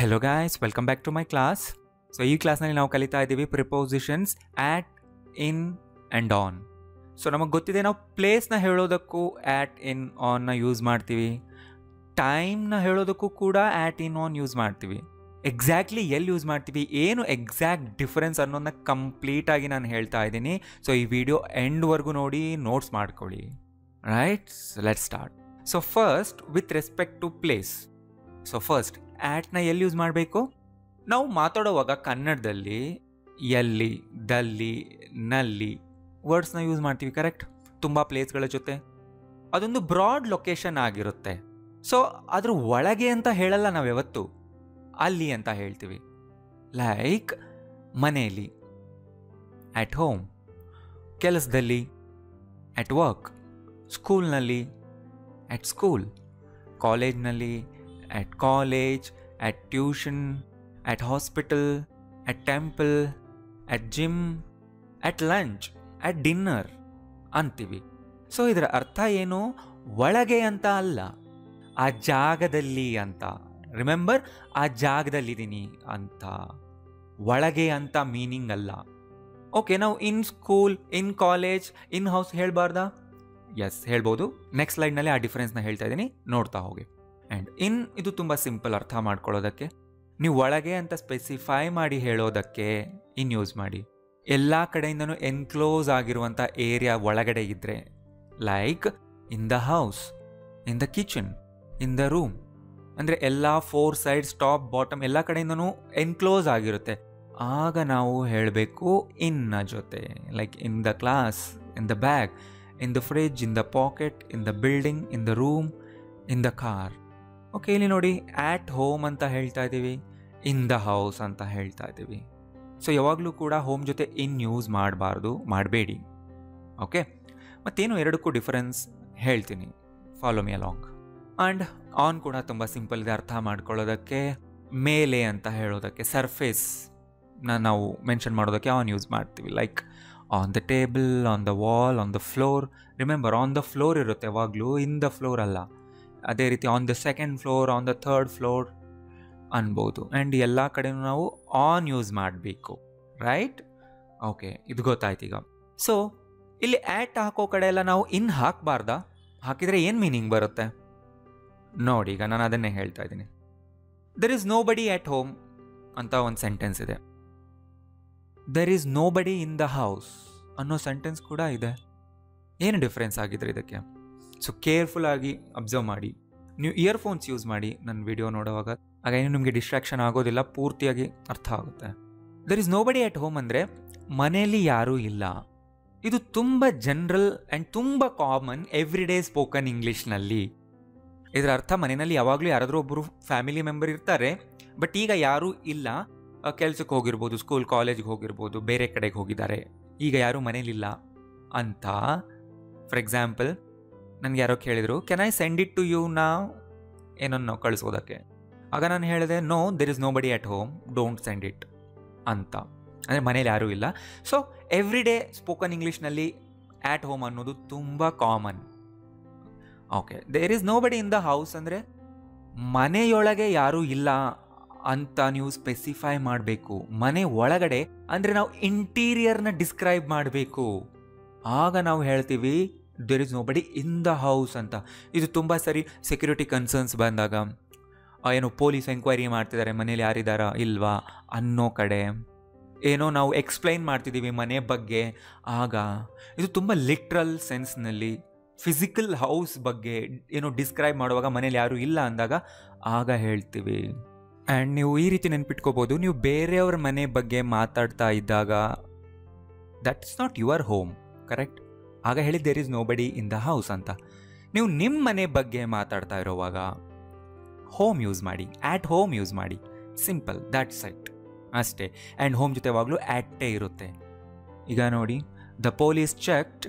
Hello guys, welcome back to my class. So ಈ ಕ್ಲಾಸ್ನಲ್ಲಿ ನಾವು ಕಲಿತಾ ಇದ್ದೀವಿ prepositions at, in and on. So ನಮಗೆ ಗೊತ್ತಿದೆ, ನಾವು ಪ್ಲೇಸ್ನ ಹೇಳೋದಕ್ಕೂ ಆಟ್, ಇನ್, ಆನ್ನ ಯೂಸ್ ಮಾಡ್ತೀವಿ. ಟೈಮ್ನ ಹೇಳೋದಕ್ಕೂ ಕೂಡ ಆಟ್, ಇನ್, ಆನ್ ಯೂಸ್ ಮಾಡ್ತೀವಿ. ಎಕ್ಸಾಕ್ಟ್ಲಿ ಎಲ್ಲಿ ಯೂಸ್ ಮಾಡ್ತೀವಿ, ಏನು ಎಕ್ಸಾಕ್ಟ್ ಡಿಫರೆನ್ಸ್ ಅನ್ನೋದನ್ನ ಕಂಪ್ಲೀಟಾಗಿ ನಾನು ಹೇಳ್ತಾ ಇದ್ದೀನಿ. ಸೊ ಈ ವಿಡಿಯೋ ಎಂಡ್ವರೆಗೂ ನೋಡಿ, ನೋಟ್ಸ್ ಮಾಡ್ಕೊಳ್ಳಿ. Right, let's start. So first, with respect to place. So first ಆಟ್ನ ಎಲ್ಲಿ ಯೂಸ್ ಮಾಡಬೇಕು? ನಾವು ಮಾತಾಡೋವಾಗ ಕನ್ನಡದಲ್ಲಿ ಎಲ್ಲಿ, ದಲ್ಲಿ, ನಲ್ಲಿ ವರ್ಡ್ಸ್ನ ಯೂಸ್ ಮಾಡ್ತೀವಿ, ಕರೆಕ್ಟ್? ತುಂಬ ಪ್ಲೇಸ್ಗಳ ಜೊತೆ ಅದೊಂದು ಬ್ರಾಡ್ ಲೊಕೇಶನ್ ಆಗಿರುತ್ತೆ. ಸೊ ಅದ್ರ ಒಳಗೆ ಅಂತ ಹೇಳಲ್ಲ ನಾವು ಯಾವತ್ತು, ಅಲ್ಲಿ ಅಂತ ಹೇಳ್ತೀವಿ. ಲೈಕ್ ಮನೆಯಲ್ಲಿ, ಆಟ್ ಹೋಮ್; ಕೆಲಸದಲ್ಲಿ, ಆಟ್ ವರ್ಕ್; ಸ್ಕೂಲ್ನಲ್ಲಿ, ಆಟ್ ಸ್ಕೂಲ್; ಕಾಲೇಜ್ನಲ್ಲಿ, at college, at tuition, at hospital, at temple, at gym, at lunch, at dinner ಅಂತೀವಿ. ಸೊ ಇದರ ಅರ್ಥ ಏನು? ಒಳಗೆ ಅಂತ ಅಲ್ಲ, ಆ ಜಾಗದಲ್ಲಿ ಅಂತ. ರಿಮೆಂಬರ್, ಆ ಜಾಗದಲ್ಲಿದ್ದೀನಿ ಅಂತ, ಒಳಗೆ ಅಂತ ಮೀನಿಂಗ್ ಅಲ್ಲ. ಓಕೆ, ನಾವು in school, in college, in house ಹೇಳ್ಬಾರ್ದಾ? ಎಸ್, ಹೇಳ್ಬೋದು. ನೆಕ್ಸ್ಟ್ ಸ್ಲೈಡ್ನಲ್ಲಿ ಆ ಡಿಫ್ರೆನ್ಸ್ನ ಹೇಳ್ತಾ ಇದ್ದೀನಿ, ನೋಡ್ತಾ ಹೋಗಿ. ಆ್ಯಂಡ್ ಇನ್, ಇದು ತುಂಬ ಸಿಂಪಲ್ ಅರ್ಥ ಮಾಡ್ಕೊಳ್ಳೋದಕ್ಕೆ. ನೀವು ಒಳಗೆ ಅಂತ ಸ್ಪೆಸಿಫೈ ಮಾಡಿ ಹೇಳೋದಕ್ಕೆ ಇನ್ ಯೂಸ್ ಮಾಡಿ. ಎಲ್ಲ ಕಡೆಯಿಂದನೂ ಎನ್ಕ್ಲೋಸ್ ಆಗಿರುವಂಥ ಏರಿಯಾ ಒಳಗಡೆ ಇದ್ದರೆ, like in the house, in the kitchen, in the room, ಅಂದರೆ ಎಲ್ಲ 4 ಸೈಡ್ಸ್, ಟಾಪ್ ಬಾಟಮ್ ಎಲ್ಲ ಕಡೆಯಿಂದನೂ ಎನ್ಕ್ಲೋಸ್ ಆಗಿರುತ್ತೆ. ಆಗ ನಾವು ಹೇಳಬೇಕು ಇನ್ನ ಜೊತೆ. Like in the class, in the bag, in the fridge, in the packet, in the building, in the room, in the car. Okay, ಇಲ್ಲಿ ನೋಡಿ, ಆಟ್ ಹೋಮ್ ಅಂತ ಹೇಳ್ತಾ ಇದ್ದೀವಿ, ಇನ್ ದ ಹೌಸ್ ಅಂತ ಹೇಳ್ತಾ ಇದ್ದೀವಿ. ಸೊ ಯಾವಾಗಲೂ ಕೂಡ ಹೋಮ್ ಜೊತೆ ಇನ್ ಯೂಸ್ ಮಾಡಬೇಡಿ. ಓಕೆ, ಮತ್ತೇನು ಎರಡಕ್ಕೂ ಡಿಫರೆನ್ಸ್ ಹೇಳ್ತೀನಿ, follow me along. And on ಕೂಡ ತುಂಬ ಸಿಂಪಲ್ ಇದೆ ಅರ್ಥ ಮಾಡ್ಕೊಳ್ಳೋದಕ್ಕೆ. ಮೇಲೆ ಅಂತ ಹೇಳೋದಕ್ಕೆ, ಸರ್ಫೇಸ್ನ ನಾವು ಮೆನ್ಷನ್ ಮಾಡೋದಕ್ಕೆ ಆನ್ ಯೂಸ್ ಮಾಡ್ತೀವಿ. Like on the table, on the wall, on the floor. Remember, on the floor ಇರುತ್ತೆ ಯಾವಾಗಲೂ, ಇನ್ ದ ಫ್ಲೋರ್ ಅಲ್ಲ. ಅದೇ ರೀತಿ on the second floor, on the third floor ಅನ್ಬೋದು. ಆ್ಯಂಡ್ ಎಲ್ಲ ಕಡೆನೂ ನಾವು ಆನ್ ಯೂಸ್ ಮಾಡಬೇಕು, ರೈಟ್? ಓಕೆ, ಇದು ಗೊತ್ತಾಯ್ತು ಈಗ. ಸೊ ಇಲ್ಲಿ ಆಟ್ ಹಾಕೋ ಕಡೆ ಎಲ್ಲ ನಾವು ಇನ್ ಹಾಕಬಾರ್ದಾ? ಹಾಕಿದರೆ ಏನು ಮೀನಿಂಗ್ ಬರುತ್ತೆ ನೋಡಿ. ಈಗ ನಾನು ಅದನ್ನೇ ಹೇಳ್ತಾ ಇದ್ದೀನಿ. ದೆರ್ ಈಸ್ ನೋ ಬಡಿ ಆಟ್ ಹೋಮ್ ಅಂತ ಒಂದು ಸೆಂಟೆನ್ಸ್ ಇದೆ. ದೆರ್ ಈಸ್ ನೋ ಬಡಿ ಇನ್ ದ ಹೌಸ್ ಅನ್ನೋ ಸೆಂಟೆನ್ಸ್ ಕೂಡ ಇದೆ. ಏನು ಡಿಫ್ರೆನ್ಸ್ ಆಗಿದ್ರೆ ಇದಕ್ಕೆ? ಸೊ ಕೇರ್ಫುಲ್ ಆಗಿ ಅಬ್ಸರ್ವ್ ಮಾಡಿ. ನೀವು ಇಯರ್ಫೋನ್ಸ್ ಯೂಸ್ ಮಾಡಿ ನನ್ನ ವಿಡಿಯೋ ನೋಡುವಾಗ, ಆಗ ಏನು ನಿಮಗೆ ಡಿಸ್ಟ್ರಾಕ್ಷನ್ ಆಗೋದಿಲ್ಲ, ಪೂರ್ತಿಯಾಗಿ ಅರ್ಥ ಆಗುತ್ತೆ. There is nobody at home ಅಂದರೆ ಮನೆಯಲ್ಲಿ ಯಾರೂ ಇಲ್ಲ. ಇದು ತುಂಬ ಜನರಲ್ ಆ್ಯಂಡ್ ತುಂಬ ಕಾಮನ್ ಎವ್ರಿ ಡೇ ಸ್ಪೋಕನ್ ಇಂಗ್ಲೀಷ್ನಲ್ಲಿ. ಇದರ ಅರ್ಥ ಮನೆಯಲ್ಲಿ ಯಾವಾಗಲೂ ಯಾರಾದರೂ ಒಬ್ಬರು ಫ್ಯಾಮಿಲಿ ಮೆಂಬರ್ ಇರ್ತಾರೆ, ಬಟ್ ಈಗ ಯಾರೂ ಇಲ್ಲ. ಕೆಲ್ಸಕ್ಕೆ ಹೋಗಿರ್ಬೋದು, ಸ್ಕೂಲ್ ಕಾಲೇಜ್ಗೆ ಹೋಗಿರ್ಬೋದು, ಬೇರೆ ಕಡೆಗೆ ಹೋಗಿದ್ದಾರೆ, ಈಗ ಯಾರೂ ಮನೇಲಿಲ್ಲ ಅಂತ. ಫಾರ್ ಎಕ್ಸಾಂಪಲ್, ನನಗೆ ಯಾರೋ ಕೇಳಿದರು, can I send it to you now, ಏನನ್ನು ಕಳಿಸೋದಕ್ಕೆ. ಆಗ ನಾನು ಹೇಳಿದೆ, no, there is nobody at home, don't send it ಅಂತ. ಅಂದರೆ ಮನೇಲಿ ಯಾರೂ ಇಲ್ಲ. ಸೊ ಎವ್ರಿ ಡೇ ಸ್ಪೋಕನ್ ಇಂಗ್ಲೀಷ್ನಲ್ಲಿ ಆಟ್ ಹೋಮ್ ಅನ್ನೋದು ತುಂಬ common. Okay, there is nobody in the house ಅಂದರೆ ಮನೆಯೊಳಗೆ ಯಾರೂ ಇಲ್ಲ ಅಂತ ನೀವು ಸ್ಪೆಸಿಫೈ ಮಾಡಬೇಕು. ಮನೆ ಒಳಗಡೆ ಅಂದರೆ ನಾವು ಇಂಟೀರಿಯರ್ನ ಡಿಸ್ಕ್ರೈಬ್ ಮಾಡಬೇಕು. ಆಗ ನಾವು ಹೇಳ್ತೀವಿ there is nobody in the house ಅಂತ. ಇದು ತುಂಬ ಸರಿ ಸೆಕ್ಯೂರಿಟಿ ಕನ್ಸರ್ನ್ಸ್ ಬಂದಾಗ, ಏನೋ ಪೊಲೀಸ್ ಎಂಕ್ವೈರಿ ಮಾಡ್ತಿದ್ದಾರೆ, ಮನೇಲಿ ಯಾರಿದ್ದಾರಾ ಇಲ್ವಾ ಅನ್ನೋ ಕಡೆ, ಏನೋ ನಾವು ಎಕ್ಸ್ಪ್ಲೈನ್ ಮಾಡ್ತಿದ್ದೀವಿ ಮನೆ ಬಗ್ಗೆ, ಆಗ ಇದು ತುಂಬ ಲಿಟ್ರಲ್ ಸೆನ್ಸ್ನಲ್ಲಿ ಫಿಸಿಕಲ್ ಹೌಸ್ ಬಗ್ಗೆ ಏನೋ ಡಿಸ್ಕ್ರೈಬ್ ಮಾಡುವಾಗ ಮನೇಲಿ ಯಾರೂ ಇಲ್ಲ ಅಂದಾಗ ಆಗ ಹೇಳ್ತೀವಿ. ಆ್ಯಂಡ್ ನೀವು ಈ ರೀತಿ ನೆನ್ಪಿಟ್ಕೋಬೋದು, ನೀವು ಬೇರೆಯವ್ರ ಮನೆ ಬಗ್ಗೆ ಮಾತಾಡ್ತಾ ಇದ್ದಾಗ that's not your home, correct? ಆಗ ಹೇಳಿ there is nobody in the house ಅಂತ. ನೀವು ನಿಮ್ಮ ಮನೆ ಬಗ್ಗೆ ಮಾತಾಡ್ತಾ ಇರೋವಾಗ ಹೋಮ್ ಯೂಸ್ ಮಾಡಿ, ಆಟ್ ಹೋಮ್ ಯೂಸ್ ಮಾಡಿ. ಸಿಂಪಲ್, ದ್ಯಾಟ್ಸ್ ಇಟ್, ಅಷ್ಟೇ. ಆ್ಯಂಡ್ ಹೋಮ್ ಜೊತೆ ಯಾವಾಗಲೂ ಆಟೇ ಇರುತ್ತೆ. ಈಗ ನೋಡಿ, the police checked,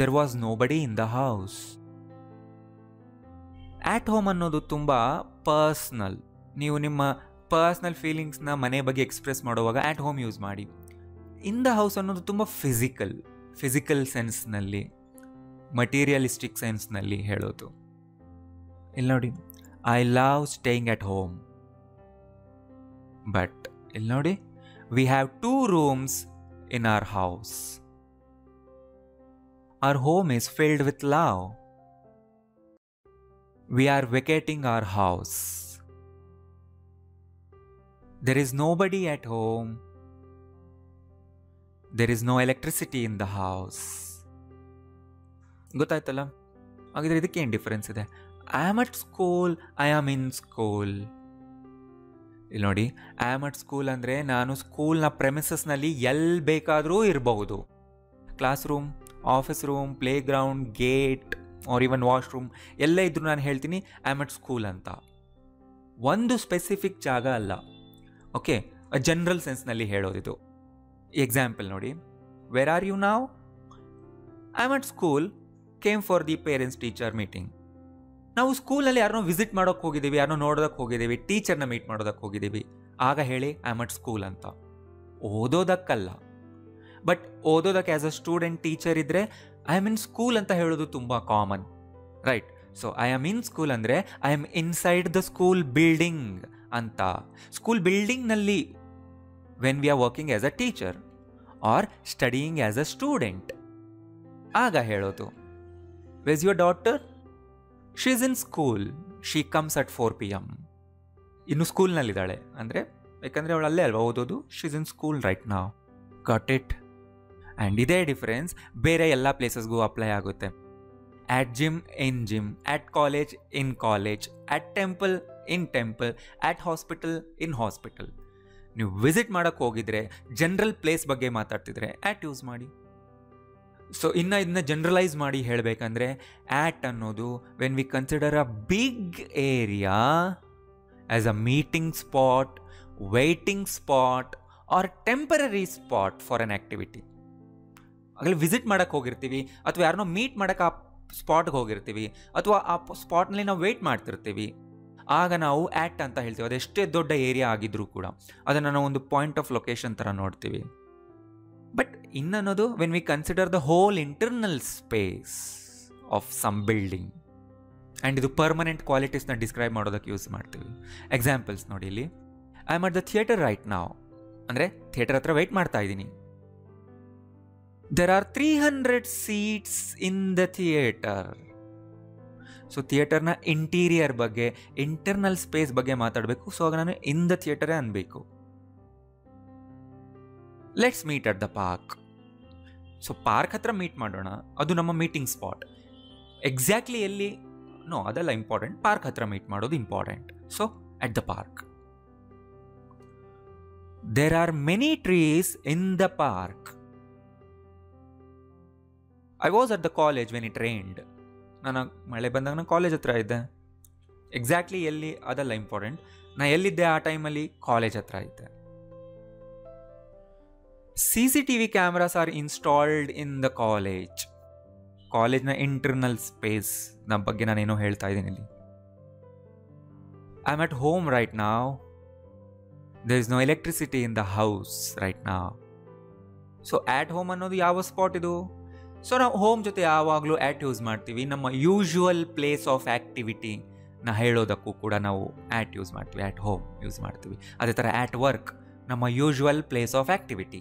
there was nobody in the house. At home ಅನ್ನೋದು ತುಂಬ ಪರ್ಸ್ನಲ್. ನೀವು ನಿಮ್ಮ ಪರ್ಸ್ನಲ್ ಫೀಲಿಂಗ್ಸ್ನ ಮನೆ ಬಗ್ಗೆ ಎಕ್ಸ್ಪ್ರೆಸ್ ಮಾಡುವಾಗ ಆಟ್ ಹೋಮ್ ಯೂಸ್ ಮಾಡಿ. ಇನ್ ದ ಹೌಸ್ ಅನ್ನೋದು ತುಂಬ ಫಿಸಿಕಲ್ ಸೆನ್ಸ್ನಲ್ಲಿ, ಮಟೀರಿಯಲಿಸ್ಟಿಕ್ ಸೆನ್ಸ್ನಲ್ಲಿ ಹೇಳೋದು. ಇಲ್ಲಿ ನೋಡಿ, I love staying at home. But ಇಲ್ಲಿ ನೋಡಿ, we have 2 rooms in our house. Our home is filled with love. We are vacating our house. There is nobody at home. There is no electricity in the house. ಗೊತ್ತಾಯ್ತಲ್ಲ? ಹಾಗಿದ್ರೆ ಇದಕ್ಕೇನು difference ಇದೆ? I am at school, I am in school. ಇಲ್ಲಿ ನೋಡಿ, I am at school ಅಂದರೆ ನಾನು ಸ್ಕೂಲ್ನ ಪ್ರೆಮಿಸಸ್ನಲ್ಲಿ ಎಲ್ಲಿ ಬೇಕಾದರೂ ಇರಬಹುದು. Classroom, office room, playground, gate or even washroom ಎಲ್ಲ ಇದ್ರೂ ನಾನು ಹೇಳ್ತೀನಿ ಐ ಆಮ್ ಅಟ್ ಸ್ಕೂಲ್ ಅಂತ. ಒಂದು ಸ್ಪೆಸಿಫಿಕ್ ಜಾಗ ಅಲ್ಲ. ಓಕೆ, ಜನರಲ್ ಸೆನ್ಸ್ನಲ್ಲಿ ಹೇಳೋದಿದು. ಎಕ್ಸಾಂಪಲ್ ನೋಡಿ, where are you now? I am at school, came for the parents teacher meeting. ನಾವು ಸ್ಕೂಲಲ್ಲಿ ಯಾರನ್ನೋ ವಿಸಿಟ್ ಮಾಡೋಕ್ಕೆ ಹೋಗಿದ್ದೀವಿ, ಯಾರನ್ನೋ ನೋಡೋದಕ್ಕೆ ಹೋಗಿದ್ದೀವಿ, ಟೀಚರ್ನ ಮೀಟ್ ಮಾಡೋದಕ್ಕೆ ಹೋಗಿದ್ದೀವಿ, ಆಗ ಹೇಳಿ ಐ ಆಮ್ ಅಟ್ ಸ್ಕೂಲ್ ಅಂತ. ಓದೋದಕ್ಕಲ್ಲ. ಬಟ್ ಓದೋದಕ್ಕೆ ಆ್ಯಸ್ ಅ ಸ್ಟೂಡೆಂಟ್ ಟೀಚರ್ ಇದ್ದರೆ ಐ ಆಮ್ ಇನ್ ಸ್ಕೂಲ್ ಅಂತ ಹೇಳೋದು ತುಂಬ common, right? So I am in school ಅಂದರೆ I am inside the school building ಅಂತ. ಸ್ಕೂಲ್ ಬಿಲ್ಡಿಂಗ್ನಲ್ಲಿ when we are working as a teacher or studying as a student, ಆಗ ಹೇಳೋದು. Where's your daughter? She is in school, she comes at 4 PM. ಇನ್ನು ಸ್ಕೂಲ್ನಲ್ಲಿದ್ದಾಳೆ ಅಂದರೆ, ಯಾಕಂದರೆ ಅವಳು ಅಲ್ಲೇ ಅಲ್ವಾ ಓದೋದು. She is in school right now. Got it? And ಇದೇ ಡಿಫರೆನ್ಸ್ ಬೇರೆ ಎಲ್ಲ ಪ್ಲೇಸಸ್ಗೂ ಅಪ್ಲೈ ಆಗುತ್ತೆ. At gym, in gym, at college, in college, at temple, in temple, at hospital, in hospital. ನೀವು ವಿಸಿಟ್ ಮಾಡೋಕ್ಕೆ ಹೋಗಿದ್ರೆ, ಜನರಲ್ ಪ್ಲೇಸ್ ಬಗ್ಗೆ ಮಾತಾಡ್ತಿದ್ರೆ ಆಟ್ ಯೂಸ್ ಮಾಡಿ. ಸೊ ಇದನ್ನ ಜನರಲೈಸ್ ಮಾಡಿ ಹೇಳಬೇಕಂದ್ರೆ, ಆಟ್ ಅನ್ನೋದು when we consider a big area as a meeting spot, waiting spot or temporary spot for an activity. ಆಗಲೇ ವಿಸಿಟ್ ಮಾಡೋಕ್ಕೆ ಹೋಗಿರ್ತೀವಿ, ಅಥವಾ ಯಾರನ್ನೋ ಮೀಟ್ ಮಾಡೋಕ್ಕೆ ಆ ಸ್ಪಾಟ್ಗೆ ಹೋಗಿರ್ತೀವಿ, ಅಥವಾ ಆ ಸ್ಪಾಟ್ನಲ್ಲಿ ನಾವು ವೆಯ್ಟ್ ಮಾಡ್ತಿರ್ತೀವಿ, ಆಗ ನಾವು ಆಟ್ ಅಂತ ಹೇಳ್ತೀವಿ. ಅದೆಷ್ಟೇ ದೊಡ್ಡ ಏರಿಯಾ ಆಗಿದ್ರೂ ಕೂಡ ಅದನ್ನು ನಾವು ಒಂದು ಪಾಯಿಂಟ್ ಆಫ್ ಲೊಕೇಶನ್ ಥರ ನೋಡ್ತೀವಿ. ಬಟ್ ಇನ್ನನ್ನೋದು when we consider the whole internal space of some building, and ಇದು ಪರ್ಮನೆಂಟ್ ಕ್ವಾಲಿಟೀಸ್ನ ಡಿಸ್ಕ್ರೈಬ್ ಮಾಡೋದಕ್ಕೆ ಯೂಸ್ ಮಾಡ್ತೀವಿ. ಎಕ್ಸಾಂಪಲ್ಸ್ ನೋಡಿ, ಇಲ್ಲಿ I am at the theatre right now ಅಂದರೆ ಥಿಯೇಟರ್ ಹತ್ರ ವೆಯ್ಟ್ ಮಾಡ್ತಾ ಇದ್ದೀನಿ. There are 300 seats in the theatre. So ಥಿಯೇಟರ್ನ ಇಂಟೀರಿಯರ್ ಬಗ್ಗೆ, ಇಂಟರ್ನಲ್ ಸ್ಪೇಸ್ ಬಗ್ಗೆ ಮಾತಾಡಬೇಕು. ಸೊ ಆಗ ನಾನು ಇನ್ ದ ಥಿಯೇಟರೇ ಅನ್ಬೇಕು. Let's meet at the park. So park ಹತ್ರ ಮೀಟ್ ಮಾಡೋಣ, ಅದು ನಮ್ಮ ಮೀಟಿಂಗ್ ಸ್ಪಾಟ್. ಎಕ್ಸಾಕ್ಟ್ಲಿ ಎಲ್ಲಿ? ನೋ, ಅದೆಲ್ಲ ಇಂಪಾರ್ಟೆಂಟ್. ಪಾರ್ಕ್ ಹತ್ರ ಮೀಟ್ ಮಾಡೋದು important. So at the park. There are many trees in the park. I was at the college when it rained. ನಾನು ಮಳೆ ಬಂದಾಗ ನಾನು ಕಾಲೇಜ್ ಹತ್ರ ಇದ್ದೆ. ಎಕ್ಸಾಕ್ಟ್ಲಿ ಎಲ್ಲಿ? ಅದೆಲ್ಲ ಇಂಪಾರ್ಟೆಂಟ್. ನಾನು ಎಲ್ಲಿದ್ದೆ ಆ ಟೈಮಲ್ಲಿ? ಕಾಲೇಜ್ ಹತ್ರ ಇದ್ದೆ. CCTV cameras are installed in the college. ಕಾಲೇಜ್ನ ಇಂಟರ್ನಲ್ ಸ್ಪೇಸ್ ನ ಬಗ್ಗೆ ನಾನೇನೋ ಹೇಳ್ತಾ ಇದ್ದೀನಿ ಇಲ್ಲಿ. I am at home right now. There is no electricity in the house right now. So at home ಅನ್ನೋದು ಯಾವ ಸ್ಪಾಟ್ ಇದು? ಸೊ ನಾವು ಹೋಮ್ ಜೊತೆ ಯಾವಾಗಲೂ ಆಟ್ ಯೂಸ್ ಮಾಡ್ತೀವಿ. ನಮ್ಮ ಯೂಶುವಲ್ ಪ್ಲೇಸ್ ಆಫ್ ಆ್ಯಕ್ಟಿವಿಟಿ ನ ಹೇಳೋದಕ್ಕೂ ಕೂಡ ನಾವು ಆಟ್ ಯೂಸ್ ಮಾಡ್ತೀವಿ, ಆಟ್ ಹೋಮ್ ಯೂಸ್ ಮಾಡ್ತೀವಿ. ಅದೇ ಥರ ಆಟ್ ವರ್ಕ್ ನಮ್ಮ usual place of activity.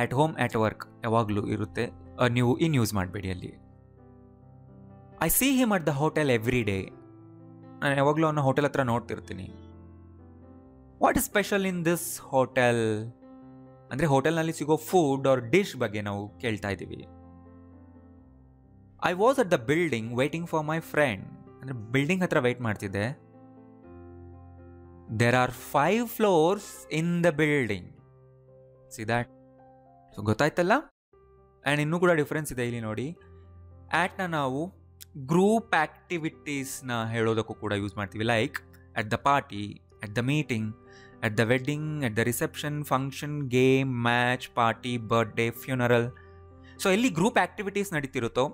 At home, at work ಯಾವಾಗಲೂ ಇರುತ್ತೆ. ನೀವು ಇನ್ ಯೂಸ್ ಮಾಡಬೇಡಿ ಅಲ್ಲಿ. I see him at the hotel every day. ನಾನು ಯಾವಾಗಲೂ ಅವನ್ನ ಹೋಟೆಲ್ ಹತ್ರ ನೋಡ್ತಿರ್ತೀನಿ. What is special in this hotel ಅಂದರೆ ಹೋಟೆಲ್ನಲ್ಲಿ ಸಿಗೋ ಫುಡ್ ಆರ್ ಡಿಶ್ ಬಗ್ಗೆ ನಾವು ಕೇಳ್ತಾ ಇದ್ದೀವಿ. I was at the building waiting for my friend ಅಂದರೆ ಬಿಲ್ಡಿಂಗ್ ಹತ್ರ ವೆಯ್ಟ್ ಮಾಡ್ತಿದ್ದೆ. There are 5 floors in the building. See that? So ಗೊತ್ತಾಯ್ತಲ್ಲ? ಆ್ಯಂಡ್ ಇನ್ನೂ ಕೂಡ ಡಿಫ್ರೆನ್ಸ್ ಇದೆ ಇಲ್ಲಿ ನೋಡಿ. ಆ್ಯಟ್ನ ನಾವು ಗ್ರೂಪ್ ಆ್ಯಕ್ಟಿವಿಟೀಸ್ನ ಹೇಳೋದಕ್ಕೂ ಕೂಡ ಯೂಸ್ ಮಾಡ್ತೀವಿ. Like at the party, at the meeting, at the wedding, at the reception, function, game, match, party, birthday, funeral. So ಎಲ್ಲಿ ಗ್ರೂಪ್ ಆ್ಯಕ್ಟಿವಿಟೀಸ್ ನಡೀತಿರುತ್ತೋ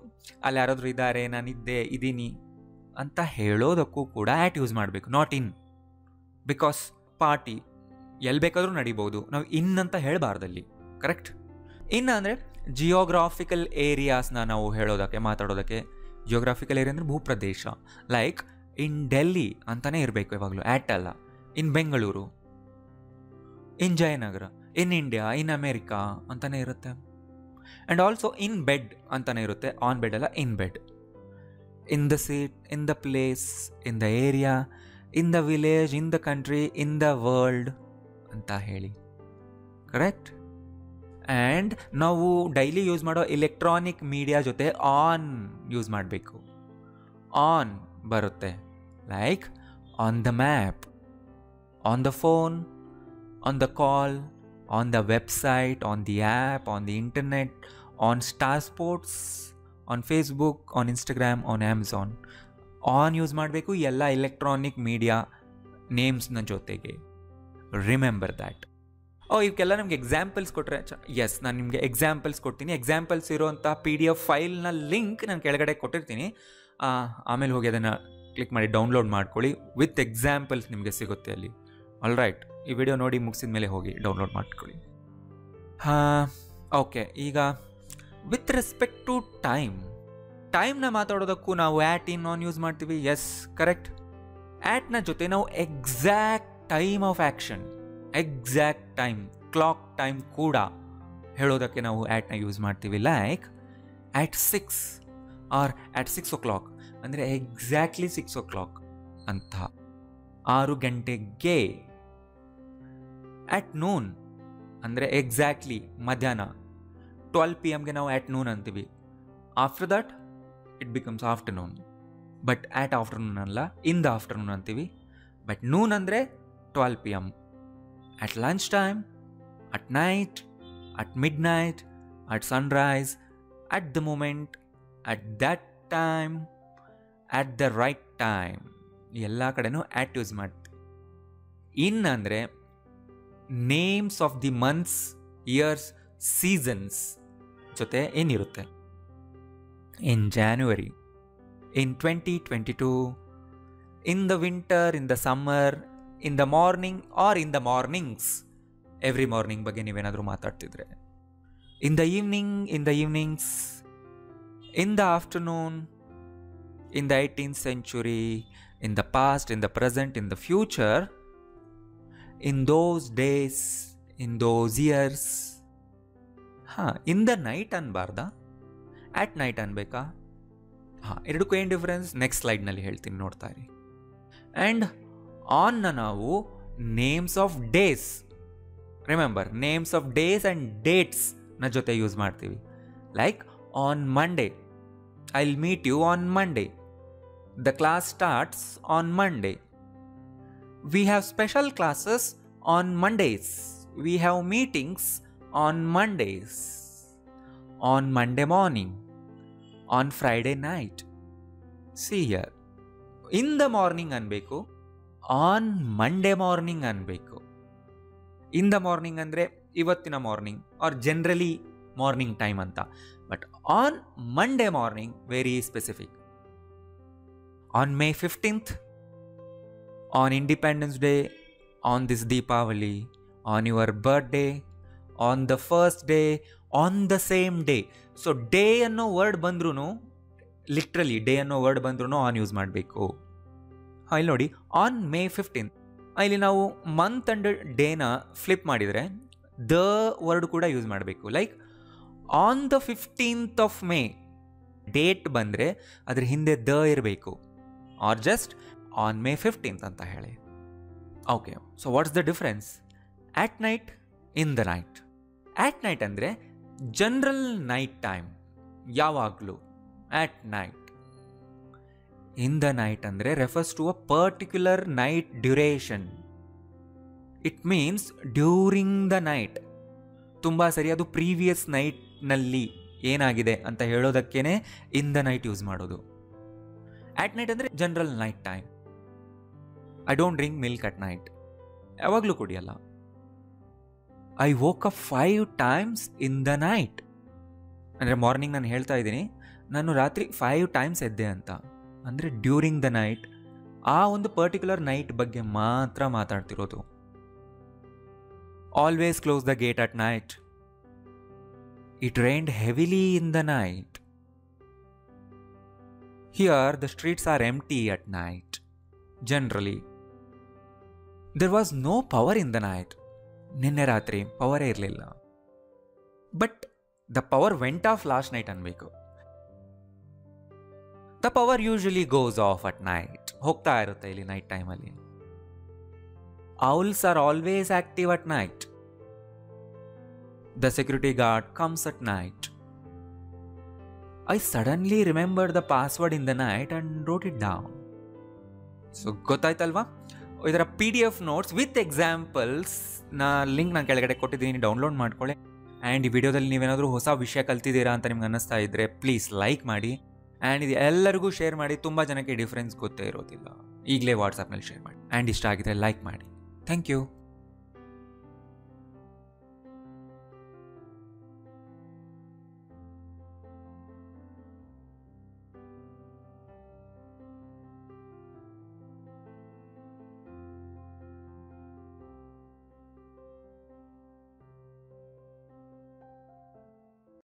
ಅಲ್ಲಿ ಯಾರಾದರೂ ಇದ್ದಾರೆ, ನಾನಿದ್ದೆ, ಇದ್ದೀನಿ ಅಂತ ಹೇಳೋದಕ್ಕೂ ಕೂಡ ಆ್ಯಟ್ ಯೂಸ್ ಮಾಡಬೇಕು, ನಾಟ್ ಇನ್. ಬಿಕಾಸ್ ಪಾರ್ಟಿ ಎಲ್ಲಿ ಬೇಕಾದರೂ ನಡಿಬೋದು, ನಾವು ಇನ್ ಅಂತ ಹೇಳಬಾರ್ದಲ್ಲಿ. ಕರೆಕ್ಟ್? ಇನ್ನು ಅಂದರೆ ಜಿಯೋಗ್ರಾಫಿಕಲ್ ಏರಿಯಾಸ್ನ ನಾವು ಹೇಳೋದಕ್ಕೆ, ಮಾತಾಡೋದಕ್ಕೆ. ಜಿಯೋಗ್ರಾಫಿಕಲ್ ಏರಿಯಾ ಅಂದರೆ ಭೂಪ್ರದೇಶ. ಲೈಕ್ ಇನ್ ಡೆಲ್ಲಿ ಅಂತಲೇ ಇರಬೇಕು ಯಾವಾಗಲೂ, ಆ್ಯಟ್ ಅಲ್ಲ. In Bengaluru, in Jayanagar, in India, in America ಅಂತಲೇ ಇರುತ್ತೆ. ಆ್ಯಂಡ್ ಆಲ್ಸೋ ಇನ್ ಬೆಡ್ ಅಂತಲೇ ಇರುತ್ತೆ, ಆನ್ ಬೆಡ್ ಅಲ್ಲ, in bed. In the seat, in the place, in the area, in the village, in the country, in the world ಅಂತ ಹೇಳಿ. Correct? And ನಾವು daily use ಮಾಡೋ electronic media ಜೊತೆ on use ಮಾಡಬೇಕು. On ಬರುತ್ತೆ, like on the map, on the phone, on the call, on the website, on the app, on the internet, on Star Sports, on Facebook, on Instagram, on Amazon. On use ಮಾಡಬೇಕು ಎಲ್ಲ electronic media ನೇಮ್ಸ್ನ ಜೊತೆಗೆ. Remember that. ಇವಕ್ಕೆಲ್ಲ ನಮಗೆ examples ಕೊಟ್ಟರೆ S, ನಾನು ನಿಮಗೆ examples ಕೊಡ್ತೀನಿ. ಎಕ್ಸಾಂಪಲ್ಸ್ ಇರೋಂಥ PDF ಫೈಲ್ನ ಲಿಂಕ್ ನಾನು ಕೆಳಗಡೆ ಕೊಟ್ಟಿರ್ತೀನಿ. ಆಮೇಲೆ ಹೋಗಿ ಅದನ್ನು ಕ್ಲಿಕ್ ಮಾಡಿ ಡೌನ್ಲೋಡ್ ಮಾಡ್ಕೊಳ್ಳಿ. ವಿತ್ ಎಕ್ಸಾಂಪಲ್ಸ್ ನಿಮಗೆ ಸಿಗುತ್ತೆ ಅಲ್ಲಿ. ಆಲ್ ರೈಟ್, ಈ ವಿಡಿಯೋ ನೋಡಿ ಮುಗಿಸಿದ ಮೇಲೆ ಹೋಗಿ ಡೌನ್ಲೋಡ್ ಮಾಡ್ಕೊಳ್ಳಿ. ಓಕೆ, ಈಗ ವಿತ್ ರೆಸ್ಪೆಕ್ಟ್ ಟು ಟೈಮ್ನ ಮಾತಾಡೋದಕ್ಕೂ ನಾವು ಇನ್ ಆನ್ ಯೂಸ್ ಮಾಡ್ತೀವಿ. Yes, correct. ನ ಜೊತೆ ನಾವು exact time of action, exact time, clock time ಕೂಡ ಹೇಳೋದಕ್ಕೆ ನಾವು ನ ಯೂಸ್ ಮಾಡ್ತೀವಿ. Like at 6 R at 6 o'clock ಅಂದರೆ ಎಕ್ಸಾಕ್ಟ್ಲಿ 6 o'clock ಅಂತ, 6 ಗಂಟೆಗೆ. at noon ಅಂದರೆ ಎಕ್ಸಾಕ್ಟ್ಲಿ ಮಧ್ಯಾಹ್ನ, 12 PM ನಾವು at noon ಅಂತೀವಿ. After that it becomes afternoon. But at afternoon ಅಲ್ಲ, ಇನ್ ದ ಆಫ್ಟರ್ನೂನ್ ಅಂತೀವಿ. ಬಟ್ ನೂನ್ ಅಂದರೆ 12 PM. at lunch time, at night, at midnight, at sunrise, at the moment, at that time, at the right time. ಎಲ್ಲ ಕಡೆನೂ at use ಮಾಡ್ತೀವಿ. In ಅಂದರೆ names of the months, years, seasons ಜೊತೆ ಏನಿರುತ್ತೆ. In January, in 2022, in the winter, in the summer, in the morning or in the mornings. Every morning ಬಗ್ಗೆ ನೀವೇನಾದರೂ ಮಾತಾಡ್ತಿದ್ರೆ. In the evening, in the evenings, in the afternoon, in the 18th century, in the past, in the present, in the future, in those days, in those years. In the night ಅನ್ಬಾರ್ದಾ, at night ಅನ್ಬೇಕಾ? ಎರಡಕ್ಕೂ ಏನು difference next ಸ್ಲೈಡ್ನಲ್ಲಿ ಹೇಳ್ತೀನಿ, ನೋಡ್ತಾ ಇರಿ. And ಆನ್ನ ನಾವು names of days, remember, names of days and dates ನ ಜೊತೆ ಯೂಸ್ ಮಾಡ್ತೀವಿ. Like on Monday, I will meet you on Monday. The class starts on Monday. We have special classes on Mondays. We have meetings on Mondays. On Monday morning, on Friday night. See here, in the morning ಅನ್ಬೇಕು, on Monday morning ಅನ್ಬೇಕು. In the morning ಅಂದರೆ ಇವತ್ತಿನ morning or generally morning time ಅಂತ. But on Monday morning very specific. On May 15th, on independence day, on this Deepavali, on your birthday, on the first day, on the same day. So day ಅನ್ನೋ word ಬಂದ್ರೂ, literally day ಅನ್ನೋ word ಬಂದ್ರೂ on use ಮಾಡಬೇಕು. ಇಲ್ಲಿ ನೋಡಿ, on May 15th, ಇಲ್ಲಿ ನಾವು month and ಡೇನ flip ಮಾಡಿದರೆ ದ ವರ್ಡ್ ಕೂಡ ಯೂಸ್ ಮಾಡಬೇಕು. Like on the 15th of May, date ಬಂದರೆ ಅದ್ರ ಹಿಂದೆ ದ ಇರಬೇಕು. Are just on May 15th ಅಂತ ಹೇಳಿ. Okay, so what's the difference? At night, in the night. At night ಅಂದರೆ ಜನರಲ್ ನೈಟ್ ಟೈಮ್, ಯಾವಾಗಲೂ at night. In the night ಅಂದರೆ refers to a particular night duration. It means during the night. ತುಂಬ ಸರಿ, ಅದು previous ನೈಟ್ನಲ್ಲಿ ಏನಾಗಿದೆ ಅಂತ ಹೇಳೋದಕ್ಕೇನೆ ಇನ್ ದ ನೈಟ್ ಯೂಸ್ ಮಾಡೋದು. ಆಟ್ ನೈಟ್ ಅಂದರೆ general night time. I don't drink milk at night, ಯಾವಾಗಲೂ ಕುಡಿಯಲ್ಲ. I woke up 5 times in the night ಅಂದರೆ ಮಾರ್ನಿಂಗ್ ನಾನು ಹೇಳ್ತಾ ಇದ್ದೀನಿ, ನಾನು ರಾತ್ರಿ 5 times ಎದ್ದೆ ಅಂತ. ಅಂದರೆ ಡ್ಯೂರಿಂಗ್ ದ ನೈಟ್, ಆ ಒಂದು ಪರ್ಟಿಕ್ಯುಲರ್ ನೈಟ್ ಬಗ್ಗೆ ಮಾತ್ರ ಮಾತಾಡ್ತಿರೋದು. Always close the gate at night. It rained heavily in the night. Here the streets are empty at night. Generally there was no power in the night. ನಿನ್ನೆ ರಾತ್ರಿ ಪವರೇ ಇರಲಿಲ್ಲ. But the power went off last night ಅನ್ಬೇಕು. The power usually goes off at night. ಹೋಗ್ತಾ ಇರುತ್ತೆ ಇಲ್ಲಿ night ಟೈಮಲ್ಲಿ. Owls are always active at night. The security guard comes at night. I suddenly remember the password in the night and wrote it down. So ಗೊತ್ತಾಯ್ತಲ್ವಾ? ಇದರ PDF notes with examples link ನಾನು ಕೆಳಗಡೆ ಕೊಟ್ಟಿದ್ದೀನಿ, download ಮಾಡ್ಕೊಳ್ಳಿ. And ಈ ವಿಡಿಯೋದಲ್ಲಿ ನೀವೇನಾದರೂ ಹೊಸ ವಿಷಯ ಕಲ್ತಿದ್ದೀರಾ ಅಂತ ನಿಮ್ಗೆ ಅನ್ನಿಸ್ತಾ ಇದ್ದರೆ ಪ್ಲೀಸ್ ಲೈಕ್ ಮಾಡಿ. ಆ್ಯಂಡ್ ಇದು ಎಲ್ಲರಿಗೂ ಶೇರ್ ಮಾಡಿ. ತುಂಬ ಜನಕ್ಕೆ ಡಿಫ್ರೆನ್ಸ್ ಗೊತ್ತೇ ಇರೋದಿಲ್ಲ. ಈಗಲೇ ವಾಟ್ಸಪ್ನಲ್ಲಿ ಶೇರ್ ಮಾಡಿ. ಆ್ಯಂಡ್ ಇಷ್ಟ ಆಗಿದ್ರೆ ಲೈಕ್ ಮಾಡಿ. Thank you.